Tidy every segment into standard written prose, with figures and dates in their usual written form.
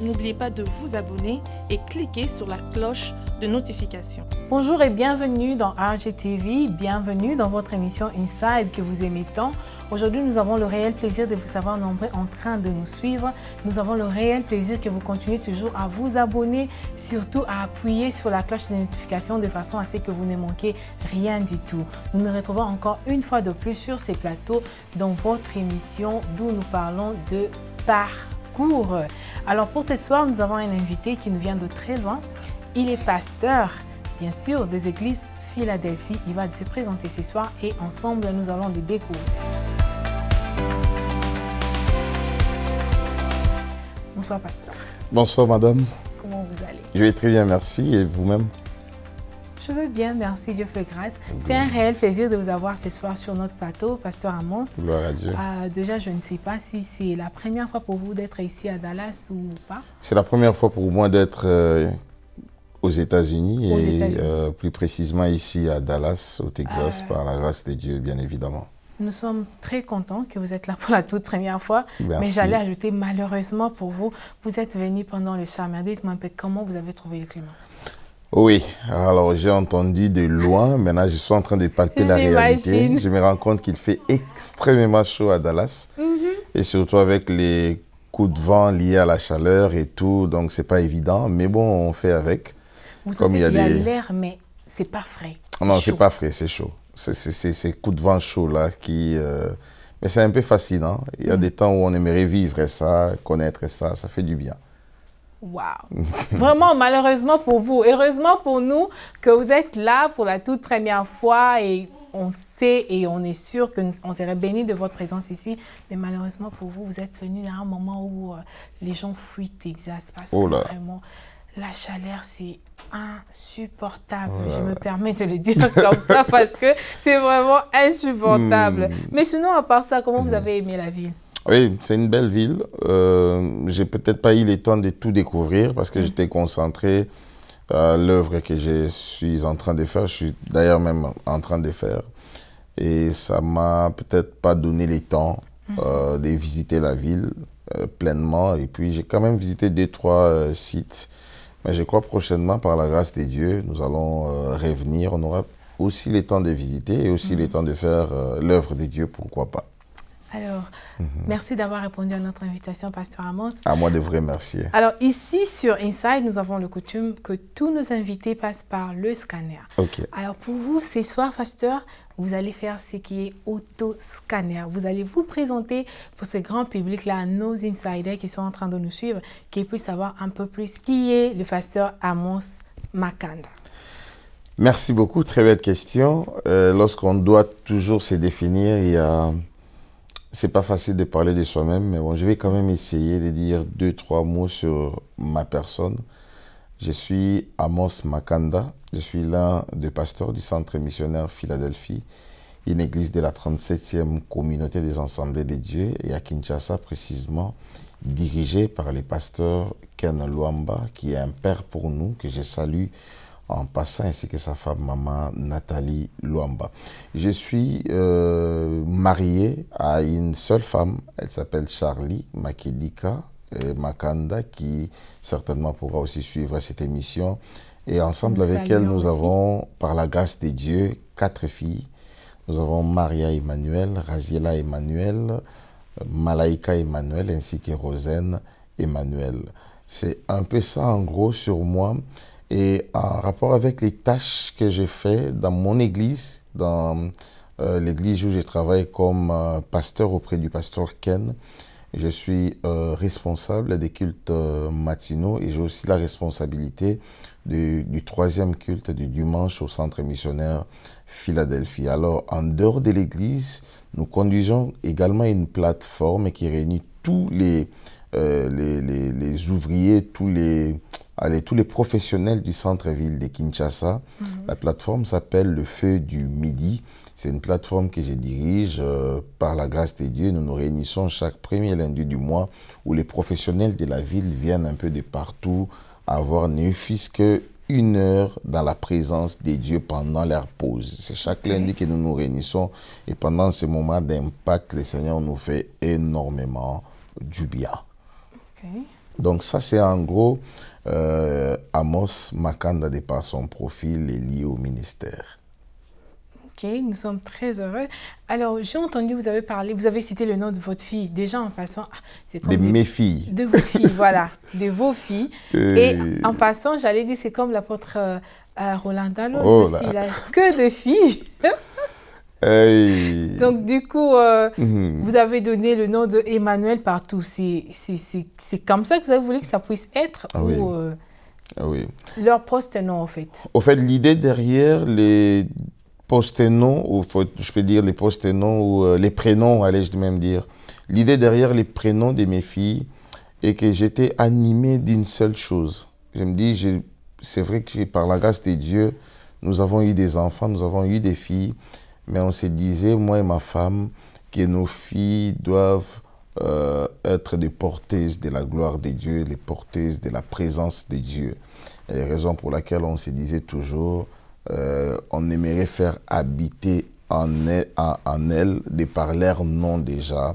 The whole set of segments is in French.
n'oubliez pas de vous abonner et cliquer sur la cloche de notification. Bonjour et bienvenue dans RGTV, bienvenue dans votre émission Inside que vous aimez tant. Aujourd'hui, nous avons le réel plaisir de vous savoir nombreux en train de nous suivre. Nous avons le réel plaisir que vous continuez toujours à vous abonner, surtout à appuyer sur la cloche de notification de façon à ce que vous ne manquez rien du tout. Nous nous retrouvons encore une fois de plus sur ces plateaux dans votre émission d'où nous parlons de parcours. Alors pour ce soir, nous avons un invité qui nous vient de très loin. Il est pasteur, bien sûr, des églises Philadelphie. Il va se présenter ce soir et ensemble, nous allons le découvrir. Bonsoir, pasteur. Bonsoir, madame. Comment vous allez? Je vais très bien, merci. Et vous-même? Je veux bien, merci, Dieu fait grâce. C'est un réel plaisir de vous avoir ce soir sur notre plateau, pasteur Amos. Gloire à Dieu. Déjà, je ne sais pas si c'est la première fois pour vous d'être ici à Dallas ou pas. C'est la première fois pour moi d'être aux États-Unis et plus précisément ici à Dallas, au Texas, par la grâce de Dieu, bien évidemment. Nous sommes très contents que vous êtes là pour la toute première fois. Merci. Mais j'allais ajouter, malheureusement pour vous, vous êtes venu pendant le summer. Dites-moi un peu comment vous avez trouvé le climat. Oui, alors j'ai entendu de loin. Maintenant, je suis en train de palper la réalité. Je me rends compte qu'il fait extrêmement chaud à Dallas. Et surtout avec les coups de vent liés à la chaleur et tout. Donc, c'est pas évident. Mais bon, on fait avec. Vous savez, il y a l'air, mais c'est pas frais. Non, c'est pas frais, c'est chaud. C'est ces coups de vent chauds là qui... Mais c'est un peu fascinant. Il y a des temps où on aimerait vivre ça, connaître ça. Ça fait du bien. Waouh! Vraiment, malheureusement pour vous, heureusement pour nous que vous êtes là pour la toute première fois et on sait et on est sûr qu'on serait béni de votre présence ici. Mais malheureusement pour vous, vous êtes venu à un moment où les gens fuient Texas parce que vraiment, la chaleur, c'est insupportable. Je me permets de le dire comme ça parce que c'est vraiment insupportable. Mais sinon, à part ça, comment vous avez aimé la ville? Oui, c'est une belle ville. J'ai peut-être pas eu le temps de tout découvrir parce que j'étais concentré à l'œuvre que je suis en train de faire. Je suis d'ailleurs même en train de faire. Et ça m'a peut-être pas donné le temps de visiter la ville pleinement. Et puis, j'ai quand même visité 2-3 sites. Mais je crois prochainement, par la grâce de Dieu, nous allons revenir. On aura aussi le temps de visiter et aussi le temps de faire l'œuvre de Dieu, pourquoi pas. Alors, merci d'avoir répondu à notre invitation, pasteur Amos. À moi de vous remercier. Alors, ici, sur Inside, nous avons le coutume que tous nos invités passent par le scanner. OK. Alors, pour vous, ce soir, pasteur, vous allez faire ce qui est auto-scanner. Vous allez vous présenter pour ce grand public-là, nos insiders qui sont en train de nous suivre, qui puissent savoir un peu plus qui est le pasteur Amos Makanda. Merci beaucoup. Très belle question. Lorsqu'on doit toujours se définir, il y a... C'est pas facile de parler de soi-même, mais bon, je vais quand même essayer de dire 2-3 mots sur ma personne. Je suis Amos Makanda. Je suis l'un des pasteurs du Centre missionnaire Philadelphie, une église de la 37e communauté des Assemblées de Dieu, et à Kinshasa précisément, dirigée par le pasteur Ken Luamba, qui est un père pour nous, que je salue en passant, ainsi que sa femme, maman Nathalie Luamba. Je suis marié à une seule femme, elle s'appelle Charlie Makedika Makanda, qui certainement pourra aussi suivre cette émission. Et ensemble avec elle, nous avons, par la grâce de Dieu, 4 filles. Nous avons Maria Emmanuel, Raziela Emmanuel, Malaika Emmanuel, ainsi que Rosen Emmanuel. C'est un peu ça en gros sur moi. Et en rapport avec les tâches que j'ai faites dans mon église, dans l'église où je travaille comme pasteur auprès du pasteur Ken, je suis responsable des cultes matinaux et j'ai aussi la responsabilité du 3e culte du dimanche au centre missionnaire Philadelphie. Alors, en dehors de l'église, nous conduisons également une plateforme qui réunit tous les ouvriers, tous les professionnels du centre-ville de Kinshasa. La plateforme s'appelle Le Feu du Midi. C'est une plateforme que je dirige par la grâce de Dieu. Nous nous réunissons chaque premier lundi du mois où les professionnels de la ville viennent un peu de partout avoir ne fût-ce qu'une heure dans la présence de Dieu pendant leur pause. C'est chaque lundi que nous nous réunissons et pendant ce moment d'impact, le Seigneur nous fait énormément du bien. Donc ça, c'est en gros Amos Makanda, de par son profil, est lié au ministère. Ok, nous sommes très heureux. Alors, j'ai entendu, vous avez parlé, vous avez cité le nom de votre fille. Déjà, en passant, c'est comme... De mes filles. De vos filles, voilà, de vos filles. Et en passant, j'allais dire, c'est comme l'apôtre Rolanda, Oh là. il a que de filles. Hey. Donc, du coup, vous avez donné le nom de Emmanuel partout. C'est comme ça que vous avez voulu que ça puisse être Ah, ou oui. Ah oui. leur post-nom, en fait? Au fait, l'idée derrière les post-noms, ou je peux dire les post-noms, ou les prénoms, allais-je même dire. L'idée derrière les prénoms de mes filles est que j'étais animé d'une seule chose. Je me dis, c'est vrai que par la grâce de Dieu, nous avons eu des enfants, nous avons eu des filles, mais on se disait, moi et ma femme, que nos filles doivent être des porteuses de la gloire de Dieu, les porteuses de la présence de Dieu. Et raison pour laquelle on se disait toujours, on aimerait faire habiter en elle, de par leur nom déjà,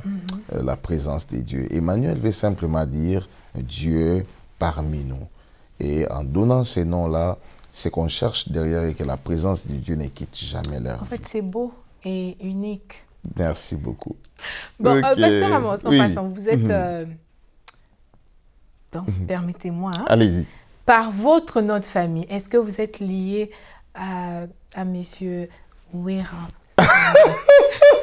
la présence de Dieu. Emmanuel veut simplement dire Dieu parmi nous. Et en donnant ces noms-là, c'est qu'on cherche derrière et que la présence de Dieu ne quitte jamais leur vie. En fait, c'est beau et unique. Merci beaucoup. Bon, Okay. Pasteur Amos, en Oui. passant, vous êtes... Bon, permettez-moi. Hein. Allez-y. Par votre nom de famille, est-ce que vous êtes lié à Monsieur Ouera?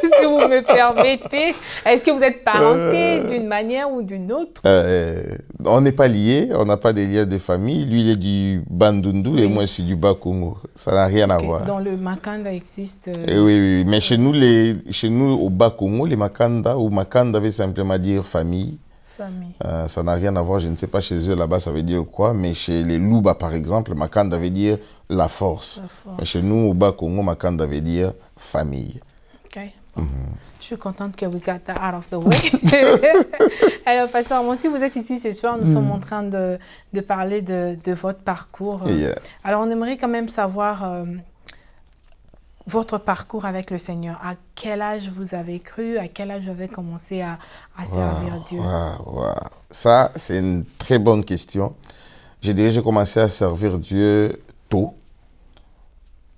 Si vous me permettez, est-ce que vous êtes parenté d'une manière ou d'une autre? On n'est pas liés, on n'a pas de liens de famille. Lui, il est du Bandundu et moi, je suis du Bas-Congo. Ça n'a rien à voir. Donc, le Makanda existe Oui, mais chez nous, au Bas-Congo, les Makanda, ou Makanda veut simplement dire famille. famille. Ça n'a rien à voir, je ne sais pas chez eux là-bas ça veut dire quoi, mais chez les Luba par exemple, Makanda veut dire la force. Mais chez nous au Bas-Congo, Makanda veut dire famille. Ok. Bon. Je suis contente que we got that out of the way. Alors, Pasteur, moi, si vous êtes ici ce soir, nous sommes en train de parler de votre parcours. Alors, on aimerait quand même savoir votre parcours avec le Seigneur. À quel âge vous avez cru? À quel âge vous avez commencé à servir Dieu? Ça, c'est une très bonne question. Je dirais que j'ai commencé à servir Dieu tôt.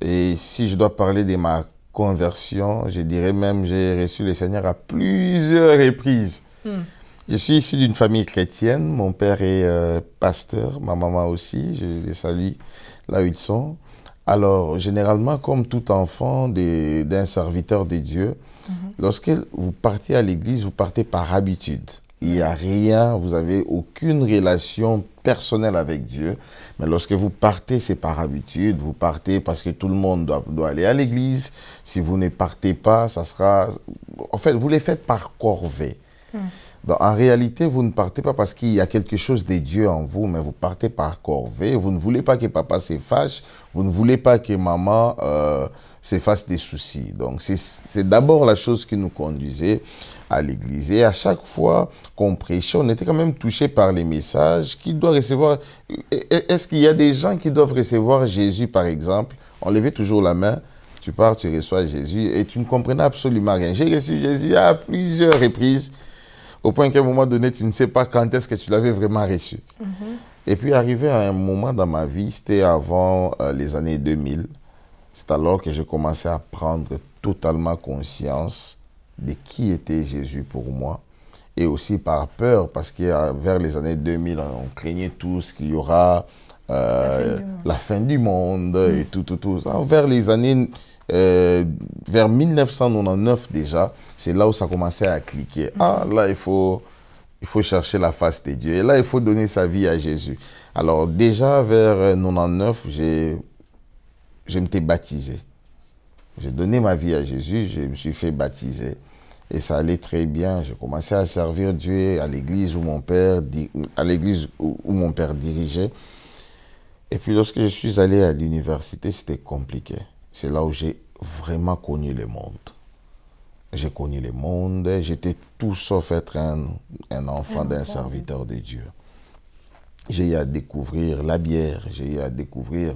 Et si je dois parler de ma conversion, je dirais même j'ai reçu le Seigneur à plusieurs reprises. Je suis issu d'une famille chrétienne. Mon père est pasteur, ma maman aussi. Je les salue là où ils sont. Alors, généralement, comme tout enfant d'un serviteur de Dieu, lorsque vous partez à l'église, vous partez par habitude. Il n'y a rien, vous n'avez aucune relation personnelle avec Dieu. Mais lorsque vous partez, c'est par habitude. Vous partez parce que tout le monde doit aller à l'église. Si vous ne partez pas, ça sera... En fait, vous les faites par corvée. Donc, en réalité, vous ne partez pas parce qu'il y a quelque chose de Dieu en vous, mais vous partez par corvée. Vous ne voulez pas que papa se fâche. Vous ne voulez pas que maman se fasse des soucis. Donc, c'est d'abord la chose qui nous conduisait à l'église. Et à chaque fois qu'on prêchait, on était quand même touché par les messages. Qui doit recevoir... Est-ce qu'il y a des gens qui doivent recevoir Jésus, par exemple? On levait toujours la main. Tu pars, tu reçois Jésus et tu ne comprenais absolument rien. J'ai reçu Jésus à plusieurs reprises. Au point qu'à un moment donné, tu ne sais pas quand est-ce que tu l'avais vraiment reçu. Et puis, arrivé à un moment dans ma vie, c'était avant les années 2000, c'est alors que j'ai commencé à prendre totalement conscience de qui était Jésus pour moi. Et aussi par peur, parce que vers les années 2000, on craignait tous qu'il y aura la fin du monde et tout. Vers les années... vers 1999 déjà, c'est là où ça commençait à cliquer. Ah, là, il faut chercher la face de Dieu. Et là, il faut donner sa vie à Jésus. Alors, déjà, vers 99, je m'étais baptisé. J'ai donné ma vie à Jésus, je me suis fait baptiser. Et ça allait très bien. J'ai commencé à servir Dieu à l'église où mon père dirigeait. Et puis, lorsque je suis allé à l'université, c'était compliqué. C'est là où j'ai vraiment connu le monde. J'ai connu le monde, j'étais tout sauf être un enfant d'un serviteur de Dieu. J'ai eu à découvrir la bière, j'ai eu à découvrir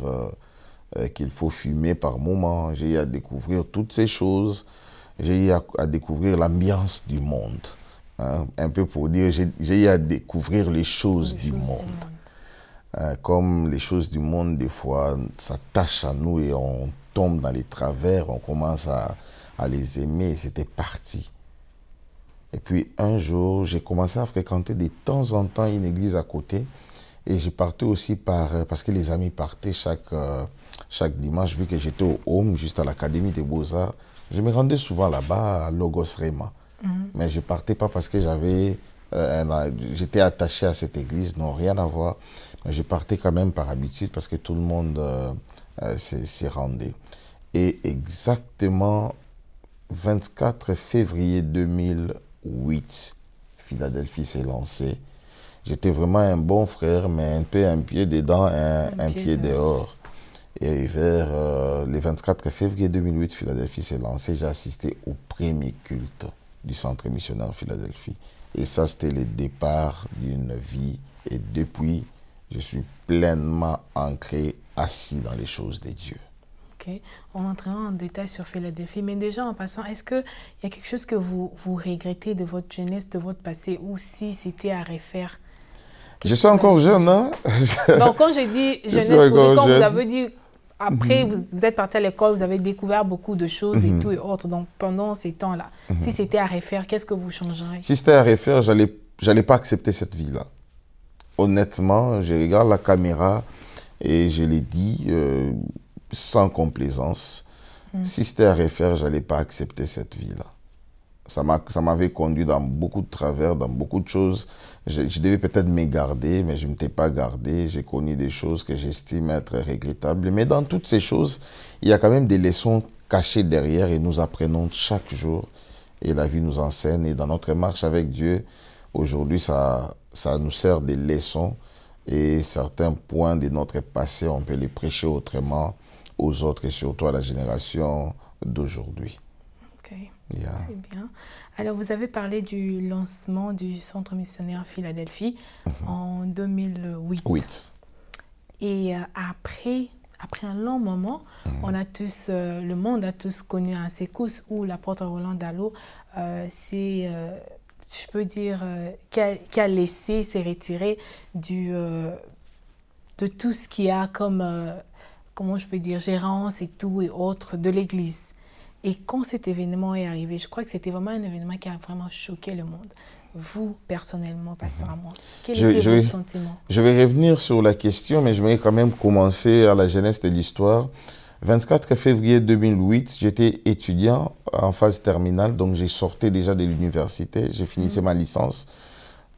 qu'il faut fumer par moment, j'ai eu à découvrir toutes ces choses, j'ai eu à découvrir l'ambiance du monde. hein, un peu pour dire, j'ai eu à découvrir les choses du monde. Comme les choses du monde, des fois, ça tâche à nous et on tombe dans les travers, on commence à les aimer et c'était parti. Et puis un jour, j'ai commencé à fréquenter de temps en temps une église à côté et je partais aussi parce que les amis partaient chaque dimanche, vu que j'étais au Home, juste à l'Académie des Beaux-Arts. Je me rendais souvent là-bas à Logos Rema. Mais je ne partais pas parce que j'étais attaché à cette église, non, rien à voir. Mais je partais quand même par habitude parce que tout le monde s'y rendait. Et exactement 24 février 2008, Philadelphie s'est lancée. J'étais vraiment un bon frère, mais un peu un pied dedans, un pied dehors. Et vers le 24 février 2008, Philadelphie s'est lancée. J'ai assisté au premier culte du Centre missionnaire Philadelphie. Et ça, c'était le départ d'une vie. Et depuis, je suis pleinement ancré, assis dans les choses de Dieu. Ok, on entrera en détail sur Philadelphie, mais déjà en passant, est-ce qu'il y a quelque chose que vous regrettez de votre jeunesse, de votre passé, ou si c'était à refaire? Je suis encore jeune, hein? Donc, quand je dis jeunesse, quand vous avez dit, après, vous êtes parti à l'école, vous avez découvert beaucoup de choses et tout et autres. Donc, pendant ces temps-là, si c'était à refaire, qu'est-ce que vous changeriez? Si c'était à refaire, j'allais pas accepter cette vie-là. Honnêtement, je regarde la caméra et je l'ai dit sans complaisance. Si c'était à refaire, j'allais pas accepter cette vie-là. Ça m'avait conduit dans beaucoup de travers, dans beaucoup de choses. Je devais peut-être me garder, mais je ne m'étais pas gardé. J'ai connu des choses que j'estime être regrettables. Mais dans toutes ces choses, il y a quand même des leçons cachées derrière et nous apprenons chaque jour. Et la vie nous enseigne. Et dans notre marche avec Dieu, aujourd'hui, ça nous sert des leçons. Et certains points de notre passé, on peut les prêcher autrement aux autres et surtout à la génération d'aujourd'hui. Ok. Yeah. C'est bien. Alors, vous avez parlé du lancement du Centre missionnaire Philadelphie en 2008. Et après un long moment, on a tous, le monde a tous connu un secousse où l'apôtre Roland Dallot je peux dire, qui a laissé, s'est retiré de tout ce qu'il y a comme, comment je peux dire, gérance et tout et autres de l'Église. Et quand cet événement est arrivé, je crois que c'était vraiment un événement qui a vraiment choqué le monde. Vous, personnellement, Pasteur Amos, quel était votre sentiment? Je vais revenir sur la question, mais je vais quand même commencer à la genèse de l'histoire. 24 février 2008, j'étais étudiant en phase terminale, donc j'ai sorti déjà de l'université. J'ai finissé ma licence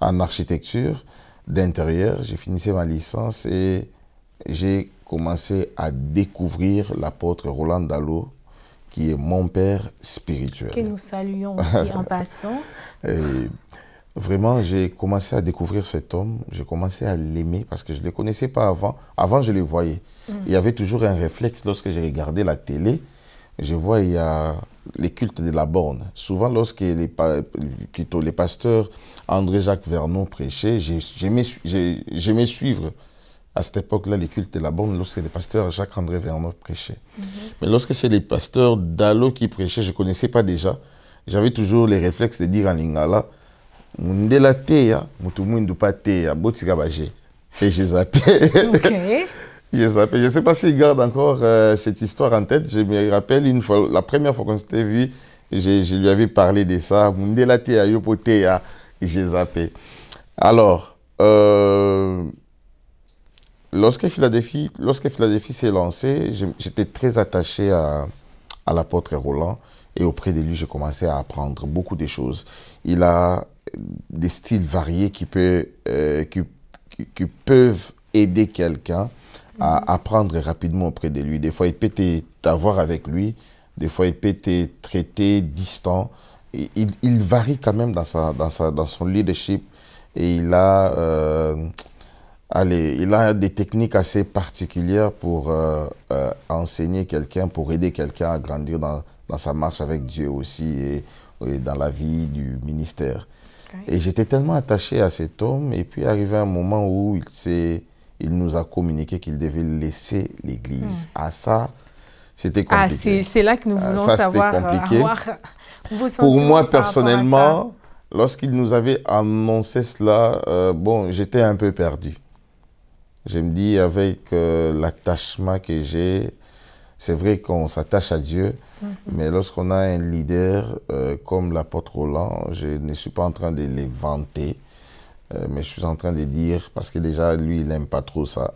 en architecture d'intérieur. J'ai finissé ma licence et j'ai commencé à découvrir l'apôtre Roland Dallot, qui est mon père spirituel. Que nous saluons aussi en passant. Et vraiment, j'ai commencé à découvrir cet homme, j'ai commencé à l'aimer parce que je ne le connaissais pas avant. Avant, je le voyais. Il y avait toujours un réflexe lorsque j'ai regardé la télé. Je vois, il y a les cultes de la borne. Souvent, lorsque les pasteurs André-Jacques Vernon prêchaient, j'aimais suivre. À cette époque-là, les cultes de la borne, lorsque les pasteurs Jacques-André Vernon prêchaient. Mais lorsque c'est les pasteurs Dallot qui prêchaient, je ne connaissais pas déjà. J'avais toujours les réflexes de dire en lingala, « Mundela teya, mutumundu pa teya, botika baje ». Et j'ai zappé. J'ai zappé. Je ne sais pas s'il garde encore cette histoire en tête. Je me rappelle une fois, la première fois qu'on s'était vu, je lui avais parlé de ça. « Mundela teya, yopo teya ». Et j'ai zappé. Alors, lorsque Philadelphie s'est lancée, j'étais très attaché à l'apôtre Roland et auprès de lui, j'ai commencé à apprendre beaucoup de choses. Il a des styles variés qui peuvent aider quelqu'un à apprendre rapidement auprès de lui. Des fois, il peut t'avoir avec lui, des fois, il peut te traiter distant. Et il varie quand même dans son leadership et il a des techniques assez particulières pour enseigner quelqu'un, pour aider quelqu'un à grandir dans sa marche avec Dieu aussi et dans la vie du ministère. Et j'étais tellement attaché à cet homme et puis arrivé un moment où il nous a communiqué qu'il devait laisser l'Église. Ah ça, c'était compliqué. C'est là que nous voulons savoir. Pour moi, personnellement, lorsqu'il nous avait annoncé cela, bon, j'étais un peu perdu. Je me dis, avec l'attachement que j'ai, c'est vrai qu'on s'attache à Dieu, mais lorsqu'on a un leader comme l'apôtre Roland, je ne suis pas en train de les vanter, mais je suis en train de dire, parce que déjà, lui, il n'aime pas trop ça,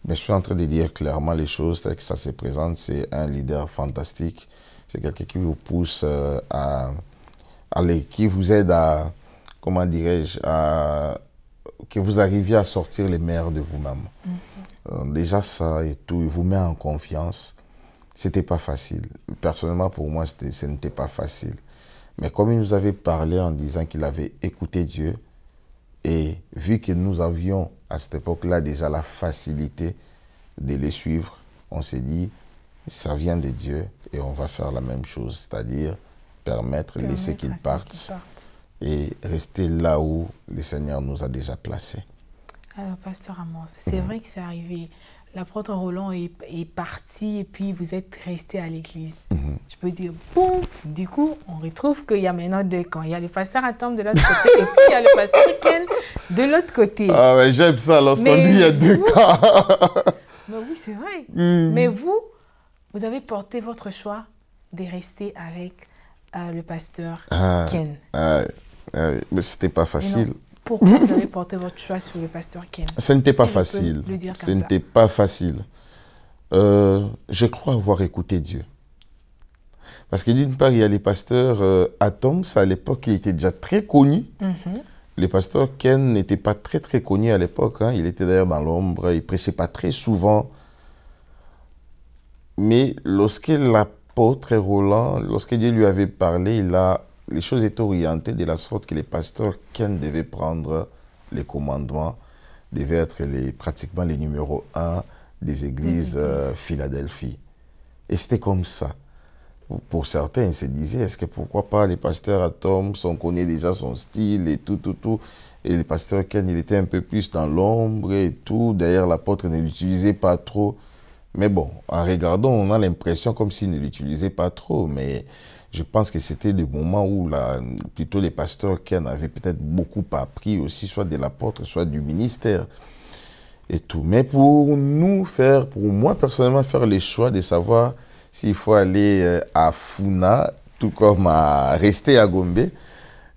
mais je suis en train de dire clairement les choses telles que ça se présente. C'est un leader fantastique, c'est quelqu'un qui vous pousse qui vous aide à, comment dirais-je, que vous arriviez à sortir les meilleurs de vous-même. Déjà ça et tout, il vous met en confiance. C'était pas facile. Personnellement, pour moi, ce n'était pas facile. Mais comme il nous avait parlé en disant qu'il avait écouté Dieu, et vu que nous avions à cette époque-là déjà la facilité de les suivre, on s'est dit, ça vient de Dieu et on va faire la même chose, c'est-à-dire laisser qu'ils partent et rester là où le Seigneur nous a déjà placés. Alors, Pasteur Amos, c'est vrai que c'est arrivé. L'apôtre Roland est parti et puis vous êtes resté à l'église. Je peux dire, boum, du coup, on retrouve qu'il y a maintenant deux camps. Il y a le pasteur Atom de l'autre côté et puis il y a le pasteur Ken de l'autre côté. Ah ouais, j'aime ça lorsqu'on dit il y a deux camps. Mais oui, c'est vrai. Mais vous avez porté votre choix de rester avec le pasteur Ken. Mais c'était pas facile. Pourquoi vous avez porté votre choix sur le pasteur Ken? Ce n'était pas facile. Ce n'était pas facile. Je crois avoir écouté Dieu. Parce que d'une part, il y a les pasteurs Atoms, à l'époque, il était déjà très connu. Le pasteur Ken n'était pas très connu à l'époque. Hein. Il était d'ailleurs dans l'ombre, il ne prêchait pas très souvent. Mais lorsque l'apôtre Roland, lorsque Dieu lui avait parlé, les choses étaient orientées de la sorte que les pasteurs Ken devaient prendre les commandements, devaient être pratiquement les numéros 1 des églises Philadelphie. Et c'était comme ça. Pour certains, ils se disaient, est-ce que pourquoi pas les pasteurs Atoms, on connaît déjà son style et tout. Et le pasteur Ken, il était un peu plus dans l'ombre et tout. D'ailleurs, l'apôtre ne l'utilisait pas trop. Mais bon, en regardant, on a l'impression comme s'il ne l'utilisait pas trop. Mais je pense que c'était des moments où plutôt les pasteurs Ken avaient peut-être beaucoup appris aussi, soit de l'apôtre, soit du ministère et tout. Mais pour moi personnellement, faire les choix de savoir s'il faut aller à Funa, tout comme à rester à Gombe,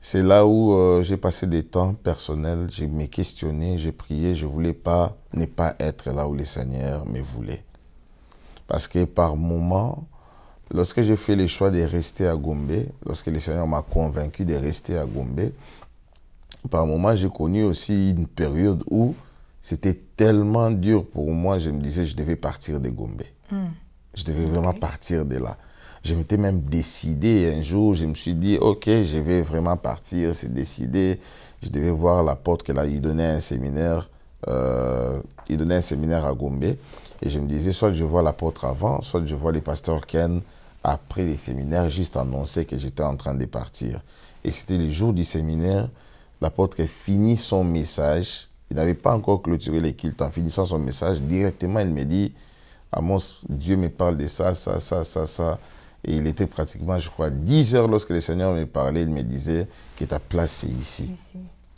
c'est là où j'ai passé des temps personnels, je me questionnais, j'ai prié, je ne voulais pas ne pas être là où le Seigneur me voulait. Parce que par moments, lorsque j'ai fait le choix de rester à Gombe, lorsque le Seigneur m'a convaincu de rester à Gombe, par moments, j'ai connu aussi une période où c'était tellement dur pour moi, je me disais, je devais partir de Gombe. Je devais vraiment partir de là. Je m'étais même décidé un jour, je me suis dit, ok, je vais vraiment partir, c'est décidé. Je devais voir l'apôtre, il donnait un séminaire, à Gombe. Et je me disais, soit je vois l'apôtre avant, soit je vois les pasteurs Ken après les séminaires, juste annoncer que j'étais en train de partir. Et c'était le jour du séminaire, l'apôtre finit son message. Il n'avait pas encore clôturé les cultes. En finissant son message, directement, il me dit, Amos, Dieu me parle de ça. Et il était pratiquement, je crois, 10 heures lorsque le Seigneur me parlait. Il me disait que ta place, c'est ici.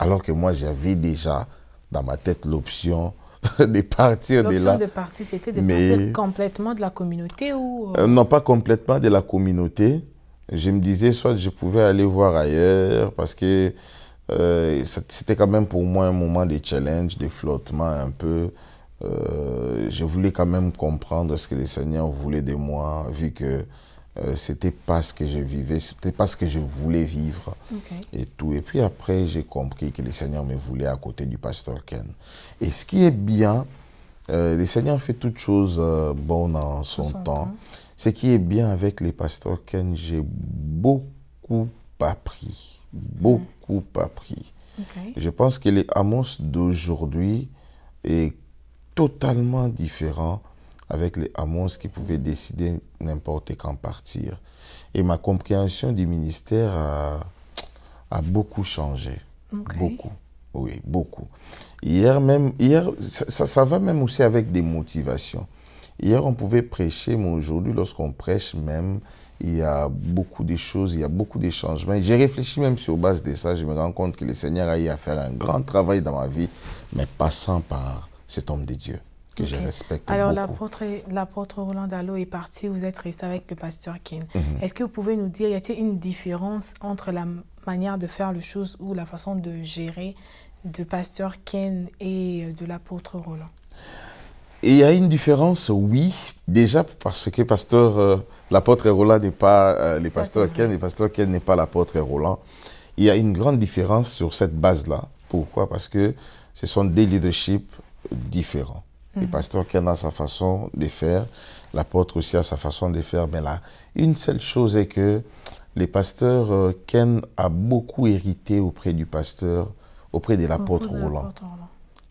Alors que moi, j'avais déjà dans ma tête l'option de partir de là. L'option de partir, c'était de partir complètement de la communauté ou... Non, pas complètement de la communauté. Je me disais, soit je pouvais aller voir ailleurs, parce que c'était quand même pour moi un moment de challenge, de flottement un peu. Je voulais quand même comprendre ce que le Seigneur voulait de moi, vu que c'était pas ce que je vivais, c'était pas ce que je voulais vivre et tout. Et puis après, j'ai compris que le Seigneur me voulait à côté du pasteur Ken. Et ce qui est bien, le Seigneur fait toutes choses bonnes en son temps. Ce qui est bien avec les pasteurs Ken, j'ai beaucoup appris. Beaucoup appris. Je pense que les Amos d'aujourd'hui est totalement différent avec les Amos qui pouvaient décider n'importe quand partir. Et ma compréhension du ministère a beaucoup changé. Beaucoup. Oui, beaucoup. Hier, ça va même aussi avec des motivations. Hier, on pouvait prêcher, mais aujourd'hui, lorsqu'on prêche même, il y a beaucoup de choses, il y a beaucoup de changements. J'ai réfléchi même sur base de ça, je me rends compte que le Seigneur a eu à faire un grand travail dans ma vie, mais passant par cet homme de Dieu que je respecte Alors, beaucoup. l'apôtre Roland Dallot est parti, vous êtes resté avec le pasteur Ken. Est-ce que vous pouvez nous dire, y a-t-il une différence entre la manière de faire les choses ou la façon de gérer de pasteur Ken et de l'apôtre Roland? Et il y a une différence, oui, déjà parce que l'apôtre Roland n'est pas le pasteur Ken, le pasteur Ken n'est pas l'apôtre Roland. Il y a une grande différence sur cette base-là. Pourquoi? Parce que ce sont des leaderships différents. Le pasteur Ken a sa façon de faire, l'apôtre aussi a sa façon de faire. Mais là, une seule chose est que le pasteur Ken a beaucoup hérité auprès de l'apôtre Roland.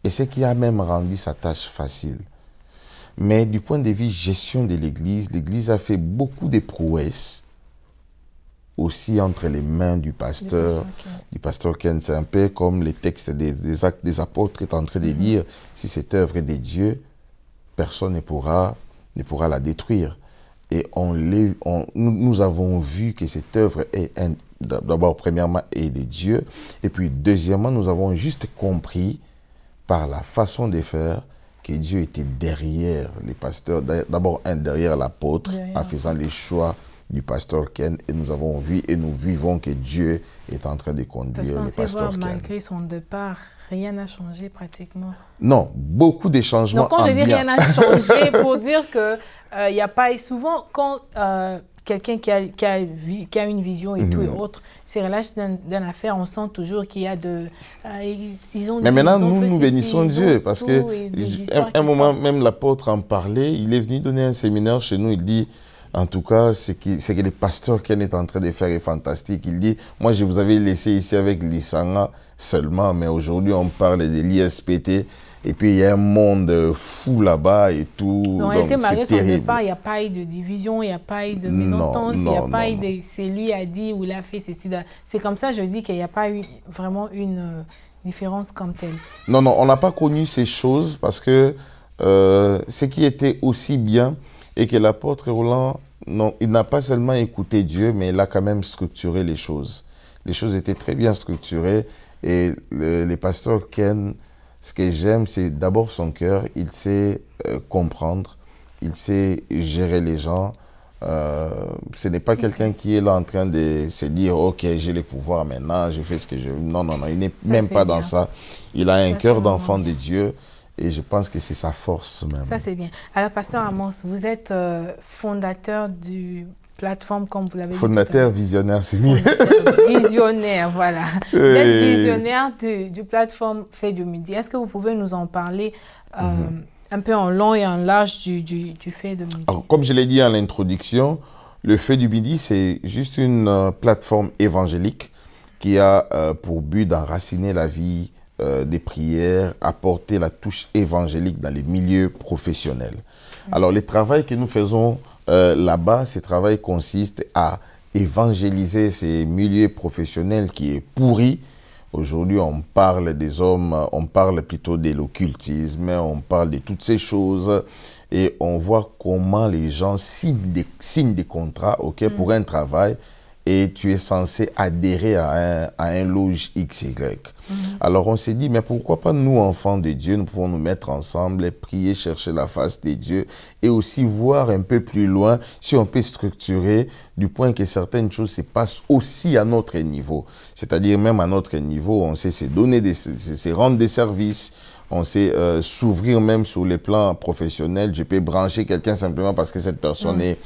Et ce qui a même rendu sa tâche facile. Mais du point de vue gestion de l'Église a fait beaucoup de prouesses aussi entre les mains du pasteur Ken. C'est un peu comme les textes des Actes des Apôtres est en train de dire, si cette œuvre est de Dieu, personne ne pourra la détruire. Et nous avons vu que cette œuvre est d'abord, premièrement, est de Dieu. Et puis, deuxièmement, nous avons juste compris par la façon de faire que Dieu était derrière les pasteurs, d'abord derrière l'apôtre, en faisant les choix du pasteur Ken, et nous avons vu et nous vivons que Dieu est en train de conduire le pasteur Ken. Malgré son départ, rien n'a changé pratiquement. Non, beaucoup de changements. Donc quand je dis rien n'a changé, pour dire que il n'y a pas souvent quand quelqu'un qui a une vision et tout et autre, c'est relâche d'une affaire, on sent toujours qu'il y a de... Mais maintenant, nous bénissons Dieu, parce que un moment, même l'apôtre en parlait, il est venu donner un séminaire chez nous, il dit, en tout cas, ce que le pasteur Ken est en train de faire est fantastique. Il dit, moi je vous avais laissé ici avec l'Isanga seulement, mais aujourd'hui on parle de l'ISPT. Et puis, il y a un monde fou là-bas et tout. Donc, malgré son départ, il n'y a pas eu de division, il n'y a pas eu de mésentente, il n'y a pas eu de... C'est lui a dit ou il a fait ceci. C'est comme ça, je dis qu'il n'y a pas eu vraiment une différence comme telle. Non, non, on n'a pas connu ces choses parce que ce qui était aussi bien est que l'apôtre Roland, non, il n'a pas seulement écouté Dieu, mais il a quand même structuré les choses. Les choses étaient très bien structurées et les pasteurs Ken... Ce que j'aime, c'est d'abord son cœur. Il sait comprendre, il sait gérer les gens. Ce n'est pas quelqu'un qui est là en train de se dire « Ok, j'ai les pouvoirs maintenant, je fais ce que je veux ». Non, non, non, il n'est même pas dans ça. Il a un cœur d'enfant de Dieu et je pense que c'est sa force même. Ça, c'est bien. Alors, pasteur Amos, vous êtes fondateur du... plateforme, comme vous l'avez dit. Fondateur, visionnaire, c'est mieux. Visionnaire, voilà. Vous êtes visionnaire du plateforme Fait du Midi. Est-ce que vous pouvez nous en parler un peu en long et en large du Fait du Midi? Alors, comme je l'ai dit en l'introduction, le Fait du Midi, c'est juste une plateforme évangélique qui a pour but d'enraciner la vie des prières, apporter la touche évangélique dans les milieux professionnels. Alors, le travail que nous faisons là-bas, ce travail consiste à évangéliser ces milieux professionnels qui est pourri. Aujourd'hui, on parle des hommes, on parle plutôt de l'occultisme, on parle de toutes ces choses et on voit comment les gens signent des contrats pour un travail et tu es censé adhérer à un loge XY. Alors on s'est dit, mais pourquoi pas nous, enfants de Dieu, nous pouvons nous mettre ensemble, prier, chercher la face de Dieu et aussi voir un peu plus loin si on peut structurer du point que certaines choses se passent aussi à notre niveau. C'est-à-dire même à notre niveau, on sait se donner, se rendre des services, on sait s'ouvrir même sur les plans professionnels. Je peux brancher quelqu'un simplement parce que cette personne est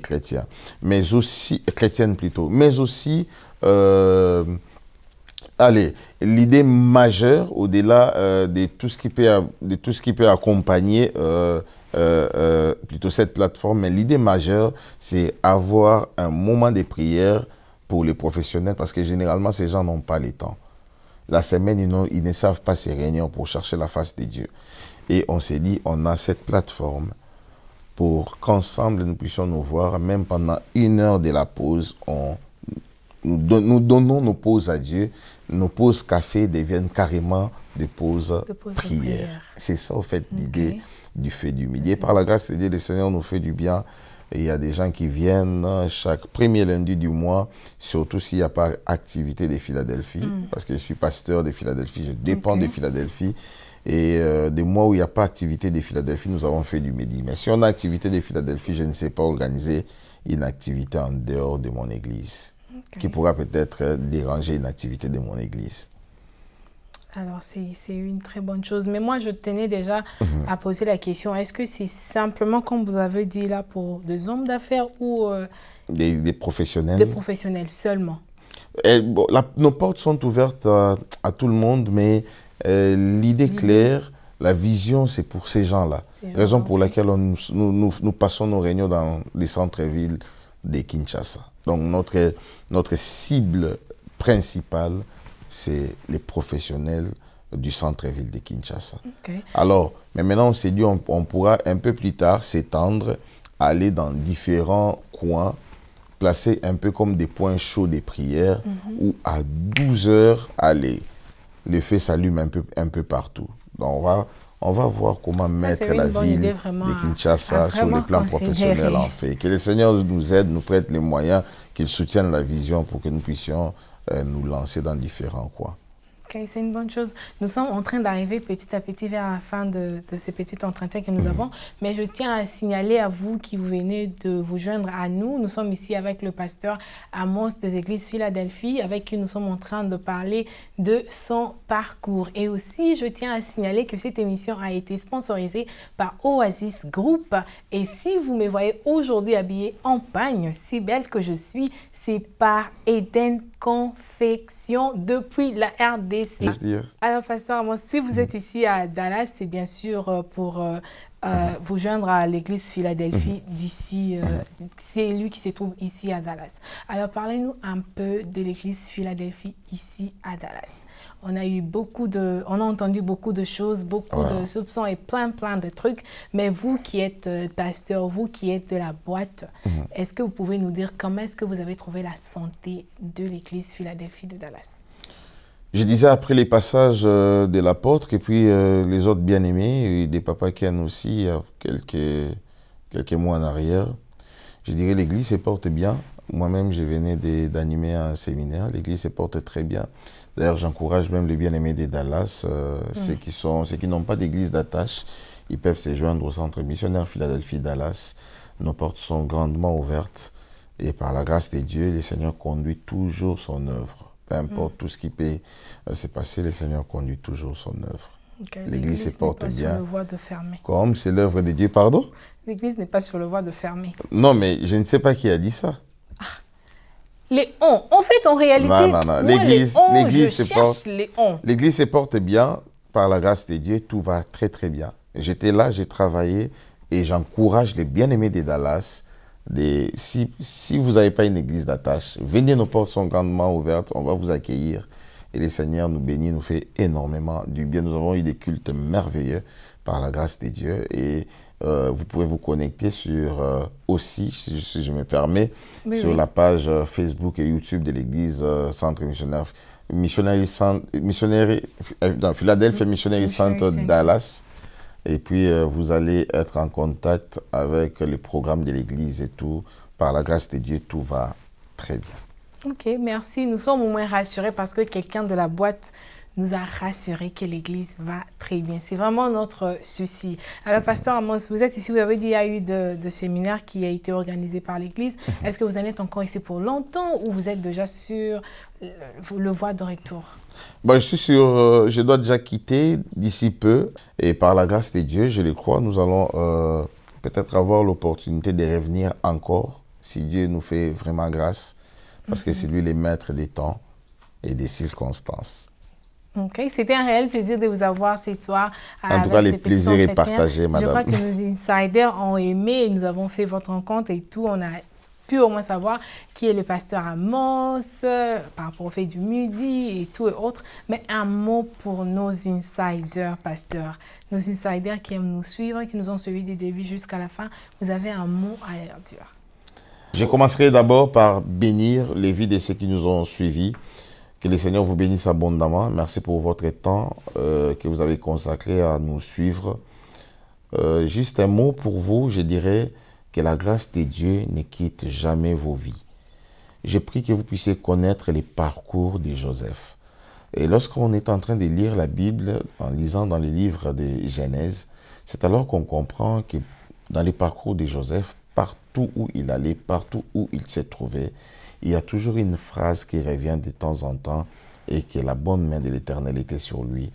chrétienne. Mais aussi, chrétienne plutôt. Mais aussi, allez, l'idée majeure, au-delà de tout ce qui peut accompagner plutôt cette plateforme, mais l'idée majeure, c'est avoir un moment de prière pour les professionnels parce que généralement, ces gens n'ont pas le temps. La semaine, ils ne savent pas se réunir pour chercher la face de Dieu. Et on s'est dit, on a cette plateforme pour qu'ensemble, nous puissions nous voir, même pendant 1 heure de la pause, nous donnons nos pauses à Dieu. Nos pauses café deviennent carrément des pauses prières. C'est ça, au fait, l'idée du fait du midi. Et par la grâce de Dieu, le Seigneur nous fait du bien. Et il y a des gens qui viennent chaque premier lundi du mois, surtout s'il n'y a pas activité de Philadelphie, parce que je suis pasteur de Philadelphie, je dépends de Philadelphie. Et des mois où il n'y a pas activité de Philadelphie, nous avons fait du midi. Mais si on a activité de Philadelphie, je ne sais pas organiser une activité en dehors de mon église, qui pourra peut-être déranger une activité de mon église. Alors, c'est une très bonne chose. Mais moi, je tenais déjà à poser la question. Est-ce que c'est simplement, comme vous avez dit là, pour des hommes d'affaires ou... Des professionnels. Des professionnels seulement. Et, bon, nos portes sont ouvertes à tout le monde, mais l'idée claire, la vision, c'est pour ces gens-là. Raison pour laquelle nous passons nos réunions dans les centres-villes de Kinshasa. Donc, notre cible principale, c'est les professionnels du centre-ville de Kinshasa. Alors, mais maintenant, on s'est dit, on pourra un peu plus tard s'étendre, aller dans différents coins, placer un peu comme des points chauds des prières, où à 12 heures, allez, le feu s'allume un peu partout. Donc, on va voir comment mettre la ville de Kinshasa sur le plan professionnel en fait. Que le Seigneur nous aide, nous prête les moyens, qu'il soutienne la vision pour que nous puissions nous lancer dans différents coins. Ok, c'est une bonne chose. Nous sommes en train d'arriver petit à petit vers la fin de ces petits entretiens que nous avons. Mais je tiens à signaler à vous qui vous venez de vous joindre à nous. Nous sommes ici avec le pasteur Amos des Églises Philadelphie, avec qui nous sommes en train de parler de son parcours. Et aussi, je tiens à signaler que cette émission a été sponsorisée par Oasis Group. Et si vous me voyez aujourd'hui habillée en pagne, si belle que je suis, c'est par Eden Confection depuis la RDC. Alors, pasteur Amos, si vous êtes ici à Dallas, c'est bien sûr pour vous joindre à l'église Philadelphie d'ici. C'est lui qui se trouve ici à Dallas. Alors, parlez-nous un peu de l'église Philadelphie ici à Dallas. On a entendu beaucoup de choses, beaucoup de soupçons et plein de trucs. Mais vous qui êtes pasteur, vous qui êtes de la boîte, est-ce que vous pouvez nous dire comment est-ce que vous avez trouvé la santé de l'église Philadelphie de Dallas? Je disais après les passages de l'apôtre et puis les autres bien-aimés, et des papas Ken aussi, il y a quelques mois en arrière, je dirais l'église se porte bien. Moi-même, je venais d'animer un séminaire. L'église se porte très bien. D'ailleurs, j'encourage même les bien-aimés de Dallas, ceux qui n'ont pas d'église d'attache, ils peuvent se joindre au centre missionnaire Philadelphie-Dallas. Nos portes sont grandement ouvertes et par la grâce de Dieu, le Seigneur conduit toujours son œuvre. Peu importe tout ce qui peut se passer, le Seigneur conduit toujours son œuvre. L'église se porte bien. Sur le voie de fermer. Comme c'est l'œuvre de Dieu, pardon? L'église n'est pas sur le voie de fermer. Non, mais je ne sais pas qui a dit ça. Les on. En fait, en réalité, non. L'église se porte bien par la grâce de Dieu. Tout va très, très bien. J'étais là, j'ai travaillé et j'encourage les bien-aimés de Dallas. Si vous n'avez pas une église d'attache, venez, nos portes sont grandement ouvertes. On va vous accueillir. Et le Seigneur nous bénit, nous fait énormément du bien. Nous avons eu des cultes merveilleux par la grâce de Dieu. Et vous pouvez vous connecter sur aussi, si je me permets, sur la page Facebook et YouTube de l'église Centre Missionnaire dans Philadelphia Missionary Center Dallas. Et puis, vous allez être en contact avec les programmes de l'église et tout. Par la grâce de Dieu, tout va très bien. Ok, merci. Nous sommes au moins rassurés parce que quelqu'un de la boîte nous a rassurés que l'église va très bien. C'est vraiment notre souci. Alors, pasteur Amos, vous êtes ici, vous avez dit qu'il y a eu de séminaires qui a été organisé par l'église. Est-ce que vous allez être encore ici pour longtemps ou vous êtes déjà sur le voie de retour? Bon, je dois déjà quitter d'ici peu. Et par la grâce de Dieu, je le crois, nous allons peut-être avoir l'opportunité de revenir encore, si Dieu nous fait vraiment grâce, parce que c'est lui le maître des temps et des circonstances. Ok, c'était un réel plaisir de vous avoir ce soir. En tout cas, le plaisir est partagé, madame. Je crois que nos insiders ont aimé, nous avons fait votre rencontre et tout. On a pu au moins savoir qui est le pasteur Amos, par rapport au fait du midi et tout et autres. Mais un mot pour nos insiders, pasteur. Nos insiders qui aiment nous suivre, qui nous ont suivis du début jusqu'à la fin. Vous avez un mot à leur dire. Je commencerai d'abord par bénir les vies de ceux qui nous ont suivis. Que le Seigneur vous bénisse abondamment. Merci pour votre temps que vous avez consacré à nous suivre. juste un mot pour vous, je dirais que la grâce de Dieu ne quitte jamais vos vies. Je prie que vous puissiez connaître les parcours de Joseph. Et lorsqu'on est en train de lire la Bible, en lisant dans les livres de Genèse, c'est alors qu'on comprend que dans les parcours de Joseph, partout où il allait, partout où il s'est trouvé, il y a toujours une phrase qui revient de temps en temps et que la bonne main de l'Éternel était sur lui,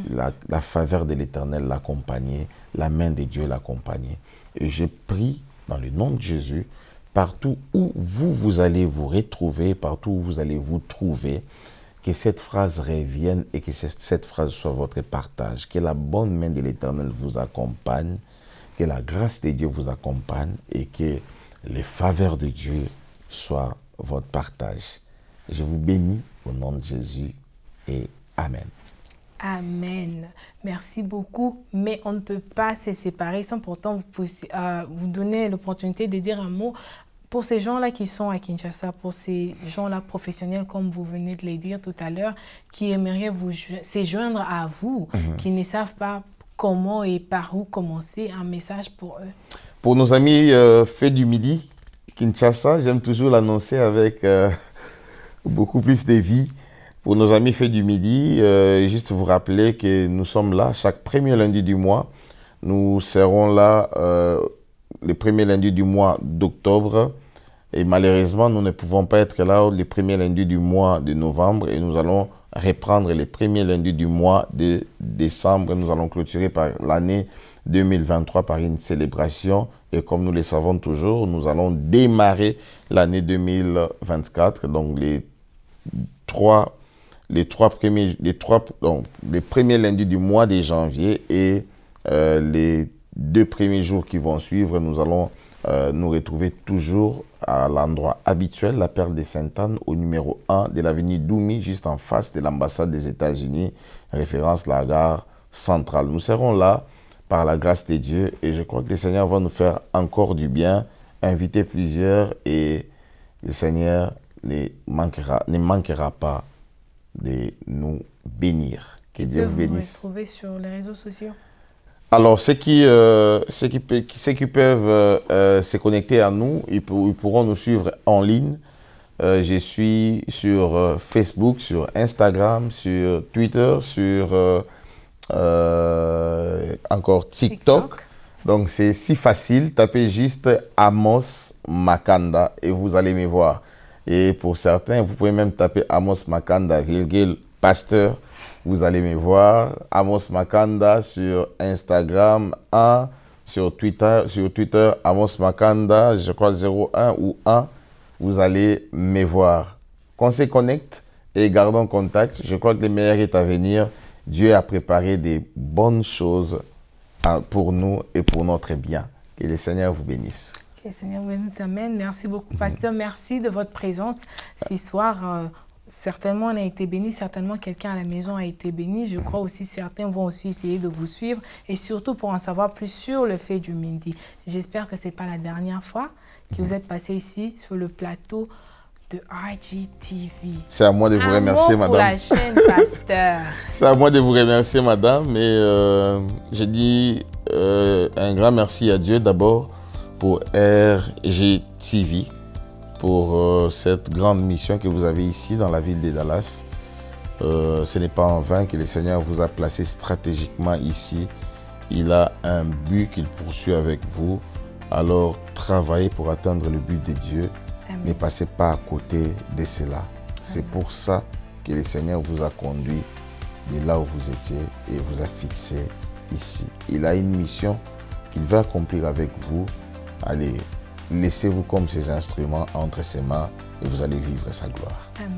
la faveur de l'Éternel l'accompagnait, la main de Dieu l'accompagnait. Et je prie dans le nom de Jésus, partout où vous allez vous retrouver, partout où vous allez vous trouver, que cette phrase revienne et que cette phrase soit votre partage, que la bonne main de l'Éternel vous accompagne, que la grâce de Dieu vous accompagne et que les faveurs de Dieu soient votre partage. Je vous bénis au nom de Jésus et Amen. Amen. Merci beaucoup. Mais on ne peut pas se séparer sans pourtant vous donner l'opportunité de dire un mot pour ces gens-là qui sont à Kinshasa, pour ces gens-là professionnels, comme vous venez de le dire tout à l'heure, qui aimeraient se joindre à vous, qui ne savent pas comment et par où commencer, un message pour eux. Pour nos amis Feu du Midi, Kinshasa, j'aime toujours l'annoncer avec beaucoup plus de vie. Pour nos amis Feu du Midi, juste vous rappeler que nous sommes là chaque premier lundi du mois. Nous serons là le premier lundi du mois d'octobre. Et malheureusement, nous ne pouvons pas être là le premier lundi du mois de novembre. Et nous allons reprendre les premiers lundis du mois de décembre. Nous allons clôturer par l'année 2023 par une célébration. Et comme nous le savons toujours, nous allons démarrer l'année 2024. Donc les premiers lundis du mois de janvier et les 2 premiers jours qui vont suivre, nous allons nous retrouver toujours à l'endroit habituel, la Perle de Sainte-Anne, au numéro 1 de l'avenue Doumi, juste en face de l'ambassade des États-Unis, référence la gare centrale. Nous serons là par la grâce de Dieu et je crois que le Seigneur va nous faire encore du bien, inviter plusieurs et le Seigneur ne manquera pas de nous bénir. Que Dieu vous bénisse. Vous retrouver sur les réseaux sociaux? Alors, ceux qui peuvent se connecter à nous, ils pourront nous suivre en ligne. Je suis sur Facebook, sur Instagram, sur Twitter, sur encore TikTok. Donc, c'est si facile. Tapez juste Amos Makanda et vous allez me voir. Et pour certains, vous pouvez même taper Amos Makanda, pasteur. Vous allez me voir. Amos Makanda sur Instagram 1, sur Twitter Amos Makanda, je crois 01 ou 1. Vous allez me voir. Qu'on se connecte et gardons contact. Je crois que le meilleur est à venir. Dieu a préparé des bonnes choses pour nous et pour notre bien. Que le Seigneur vous bénisse. Que le Seigneur vous bénisse. Amen. Merci beaucoup, pasteur. Merci de votre présence ce soir. Certainement, on a été béni. Certainement, quelqu'un à la maison a été béni. Je crois aussi certains vont aussi essayer de vous suivre et surtout pour en savoir plus sur le Feu du Midi. J'espère que ce n'est pas la dernière fois que vous êtes passé ici sur le plateau de RGTV. C'est à moi de vous remercier, madame. Pour la chaîne, pasteur. C'est à moi de vous remercier, madame. Et je dis un grand merci à Dieu d'abord pour RGTV, pour cette grande mission que vous avez ici dans la ville de Dallas. Ce n'est pas en vain que le Seigneur vous a placé stratégiquement ici. Il a un but qu'il poursuit avec vous. Alors, travaillez pour atteindre le but de Dieu. Amen. Ne passez pas à côté de cela. C'est pour ça que le Seigneur vous a conduit de là où vous étiez et vous a fixé ici. Il a une mission qu'il veut accomplir avec vous. Allez, laissez-vous comme ses instruments entre ses mains et vous allez vivre sa gloire. Amen.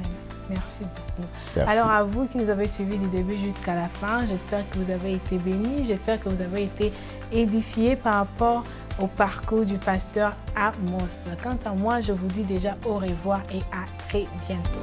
Merci beaucoup. Merci. Alors à vous qui nous avez suivis du début jusqu'à la fin, j'espère que vous avez été bénis, j'espère que vous avez été édifiés par rapport au parcours du pasteur Amos. Quant à moi, je vous dis déjà au revoir et à très bientôt.